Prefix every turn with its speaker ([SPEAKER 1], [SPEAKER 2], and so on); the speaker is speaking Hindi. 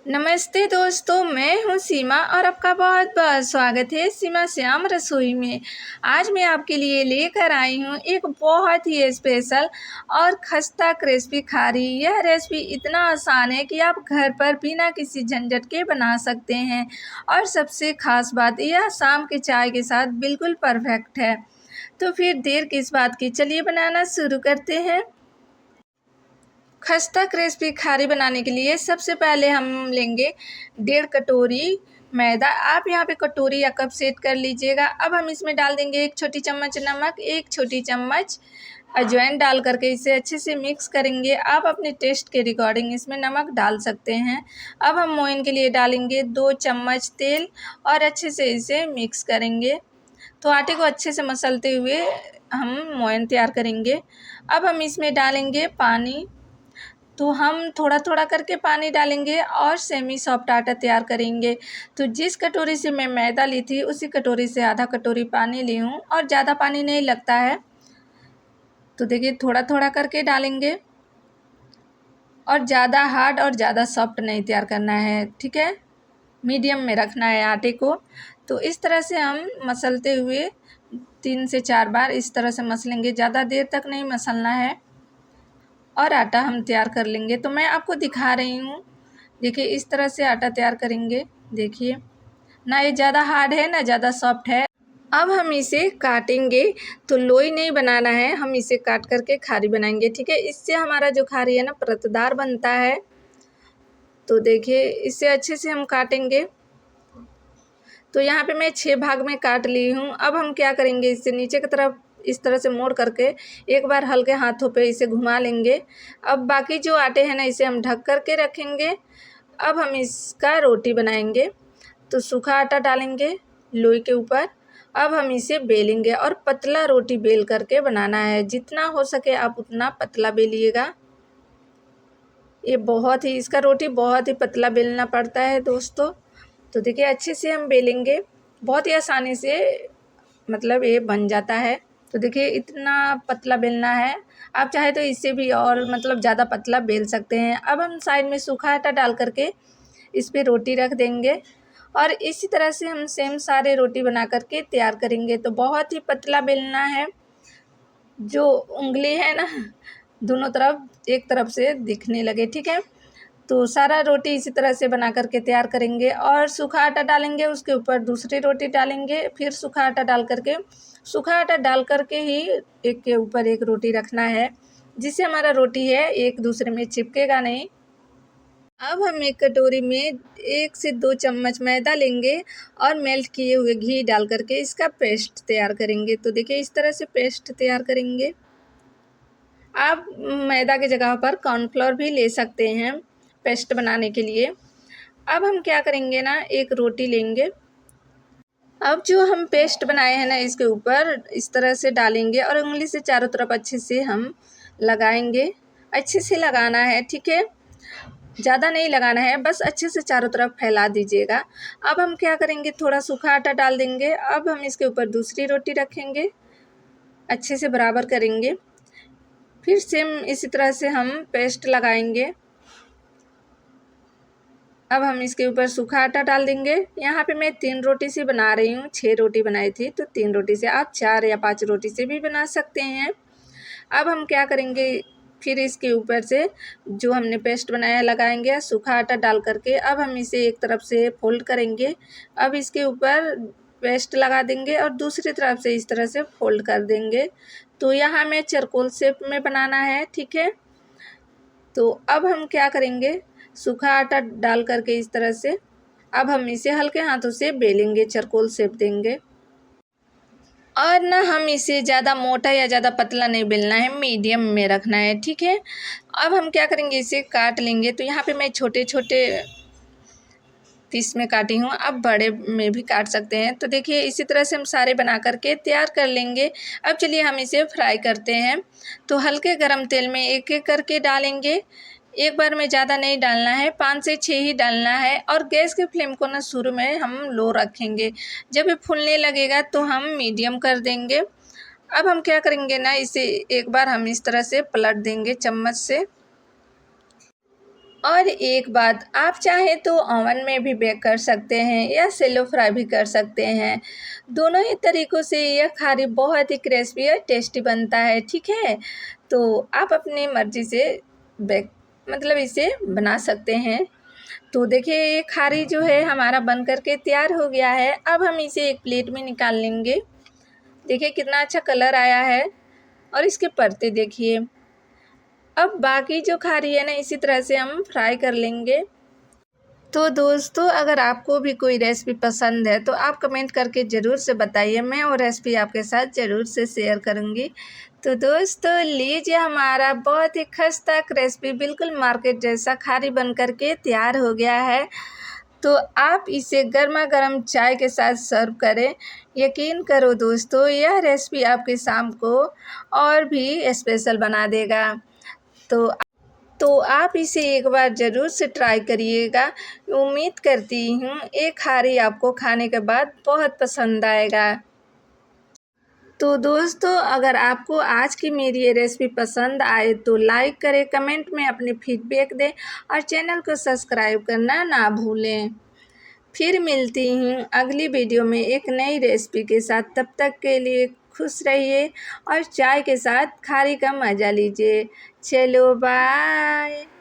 [SPEAKER 1] नमस्ते दोस्तों, मैं हूँ सीमा और आपका बहुत बहुत स्वागत है सीमा श्याम रसोई में। आज मैं आपके लिए लेकर आई हूँ एक बहुत ही स्पेशल और खस्ता क्रिस्पी खारी। यह रेसिपी इतना आसान है कि आप घर पर बिना किसी झंझट के बना सकते हैं और सबसे ख़ास बात यह शाम के चाय के साथ बिल्कुल परफेक्ट है। तो फिर देर किस बात की, चलिए बनाना शुरू करते हैं। खस्ता क्रिस्पी खारी बनाने के लिए सबसे पहले हम लेंगे 1.5 कटोरी मैदा। आप यहाँ पे कटोरी या कप सेट कर लीजिएगा। अब हम इसमें डाल देंगे 1 छोटी चम्मच नमक, 1 छोटी चम्मच अजवाइन डाल करके इसे अच्छे से मिक्स करेंगे। आप अपने टेस्ट के रिकॉर्डिंग इसमें नमक डाल सकते हैं। अब हम मोइन के लिए डालेंगे 2 चम्मच तेल और अच्छे से इसे मिक्स करेंगे। तो आटे को अच्छे से मसलते हुए हम मोइन तैयार करेंगे। अब हम इसमें डालेंगे पानी। तो हम थोड़ा थोड़ा करके पानी डालेंगे और सेमी सॉफ्ट आटा तैयार करेंगे। तो जिस कटोरी से मैं मैदा ली थी उसी कटोरी से आधा कटोरी पानी ली हूँ और ज़्यादा पानी नहीं लगता है। तो देखिए थोड़ा थोड़ा करके डालेंगे और ज़्यादा हार्ड और ज़्यादा सॉफ्ट नहीं तैयार करना है, ठीक है। मीडियम में रखना है आटे को। तो इस तरह से हम मसलते हुए 3 से 4 बार इस तरह से मसलेंगे, ज़्यादा देर तक नहीं मसलना है और आटा हम तैयार कर लेंगे। तो मैं आपको दिखा रही हूँ, देखिए इस तरह से आटा तैयार करेंगे। देखिए ना ये ज़्यादा हार्ड है ना ज़्यादा सॉफ्ट है। अब हम इसे काटेंगे, तो लोई नहीं बनाना है, हम इसे काट करके खारी बनाएंगे, ठीक है। इससे हमारा जो खारी है ना परतदार बनता है। तो देखिए इसे अच्छे से हम काटेंगे। तो यहाँ पे मैं 6 भाग में काट ली हूँ। अब हम क्या करेंगे, इससे नीचे की तरफ इस तरह से मोड़ करके एक बार हल्के हाथों पे इसे घुमा लेंगे। अब बाकी जो आटे हैं ना इसे हम ढक कर के रखेंगे। अब हम इसका रोटी बनाएंगे। तो सूखा आटा डालेंगे लोई के ऊपर। अब हम इसे बेलेंगे और पतला रोटी बेल करके बनाना है। जितना हो सके आप उतना पतला बेलिएगा। ये इसका रोटी बहुत ही पतला बेलना पड़ता है दोस्तों। तो देखिए अच्छे से हम बेलेंगे, बहुत ही आसानी से मतलब ये बन जाता है। तो देखिए इतना पतला बेलना है। आप चाहे तो इससे भी और मतलब ज़्यादा पतला बेल सकते हैं। अब हम साइड में सूखा आटा डाल करके इस पर रोटी रख देंगे और इसी तरह से हम सेम सारे रोटी बना करके तैयार करेंगे। तो बहुत ही पतला बेलना है, जो उंगली है ना दोनों तरफ एक तरफ से दिखने लगे, ठीक है। तो सारा रोटी इसी तरह से बना करके तैयार करेंगे और सूखा आटा डालेंगे, उसके ऊपर दूसरी रोटी डालेंगे, फिर सूखा आटा डाल करके ही एक के ऊपर एक रोटी रखना है, जिससे हमारा रोटी है एक दूसरे में चिपकेगा नहीं। अब हम एक कटोरी में 1 से 2 चम्मच मैदा लेंगे और मेल्ट किए हुए घी डाल करके इसका पेस्ट तैयार करेंगे। तो देखिए इस तरह से पेस्ट तैयार करेंगे। आप मैदा की जगह पर कॉर्नफ्लोर भी ले सकते हैं पेस्ट बनाने के लिए। अब हम क्या करेंगे ना, एक रोटी लेंगे। अब जो हम पेस्ट बनाए हैं ना इसके ऊपर इस तरह से डालेंगे और उंगली से चारों तरफ अच्छे से हम लगाएंगे। अच्छे से लगाना है, ठीक है, ज़्यादा नहीं लगाना है, बस अच्छे से चारों तरफ फैला दीजिएगा। अब हम क्या करेंगे, थोड़ा सूखा आटा डाल देंगे। अब हम इसके ऊपर दूसरी रोटी रखेंगे, अच्छे से बराबर करेंगे। फिर सेम इसी तरह से हम पेस्ट लगाएंगे। अब हम इसके ऊपर सूखा आटा डाल देंगे। यहाँ पे मैं 3 रोटी से बना रही हूँ, 6 रोटी बनाई थी तो 3 रोटी से, आप 4 या 5 रोटी से भी बना सकते हैं। अब हम क्या करेंगे, फिर इसके ऊपर से जो हमने पेस्ट बनाया लगाएंगे सूखा आटा डाल करके। अब हम इसे एक तरफ से फोल्ड करेंगे। अब इसके ऊपर पेस्ट लगा देंगे और दूसरी तरफ से इस तरह से फोल्ड कर देंगे। तो यहाँ हमें चरकोल शेप में बनाना है, ठीक है। तो अब हम क्या करेंगे, सूखा आटा डाल करके इस तरह से अब हम इसे हल्के हाथों से बेलेंगे, चरकोल शेप देंगे। और ना हम इसे ज़्यादा मोटा या ज़्यादा पतला नहीं बेलना है, मीडियम में रखना है, ठीक है। अब हम क्या करेंगे, इसे काट लेंगे। तो यहाँ पे मैं छोटे छोटे पीस में काटी हूँ, आप बड़े में भी काट सकते हैं। तो देखिए इसी तरह से हम सारे बना करके तैयार कर लेंगे। अब चलिए हम इसे फ्राई करते हैं। तो हल्के गरम तेल में एक एक करके डालेंगे, एक बार में ज़्यादा नहीं डालना है, 5 से 6 ही डालना है। और गैस के फ्लेम को ना शुरू में हम लो रखेंगे, जब ये फूलने लगेगा तो हम मीडियम कर देंगे। अब हम क्या करेंगे ना, इसे एक बार हम इस तरह से पलट देंगे चम्मच से। और एक बात, आप चाहें तो ओवन में भी बेक कर सकते हैं या सेलो फ्राई भी कर सकते हैं। दोनों ही तरीक़ों से यह खारी बहुत ही क्रिस्पी और टेस्टी बनता है, ठीक है। तो आप अपनी मर्ज़ी से बेक इसे बना सकते हैं। तो देखिए ये खारी जो है हमारा बन कर के तैयार हो गया है। अब हम इसे एक प्लेट में निकाल लेंगे। देखिए कितना अच्छा कलर आया है और इसके परते देखिए। अब बाकी जो खारी है ना, इसी तरह से हम फ्राई कर लेंगे। तो दोस्तों, अगर आपको भी कोई रेसिपी पसंद है तो आप कमेंट करके ज़रूर से बताइए, मैं वो रेसिपी आपके साथ ज़रूर से शेयर करूँगी। तो दोस्तों लीजिए, हमारा बहुत ही खस्ता रेसिपी बिल्कुल मार्केट जैसा खारी बन कर के तैयार हो गया है। तो आप इसे गर्मा गर्म चाय के साथ सर्व करें। यकीन करो दोस्तों, यह रेसिपी आपके शाम को और भी स्पेशल बना देगा। तो आप इसे एक बार ज़रूर से ट्राई करिएगा। उम्मीद करती हूँ ये खारी आपको खाने के बाद बहुत पसंद आएगा। तो दोस्तों, अगर आपको आज की मेरी ये रेसिपी पसंद आए तो लाइक करें, कमेंट में अपनी फीडबैक दें और चैनल को सब्सक्राइब करना ना भूलें। फिर मिलती हूँ अगली वीडियो में एक नई रेसिपी के साथ। तब तक के लिए खुश रहिए और चाय के साथ खारी का मज़ा लीजिए। चलो बाय।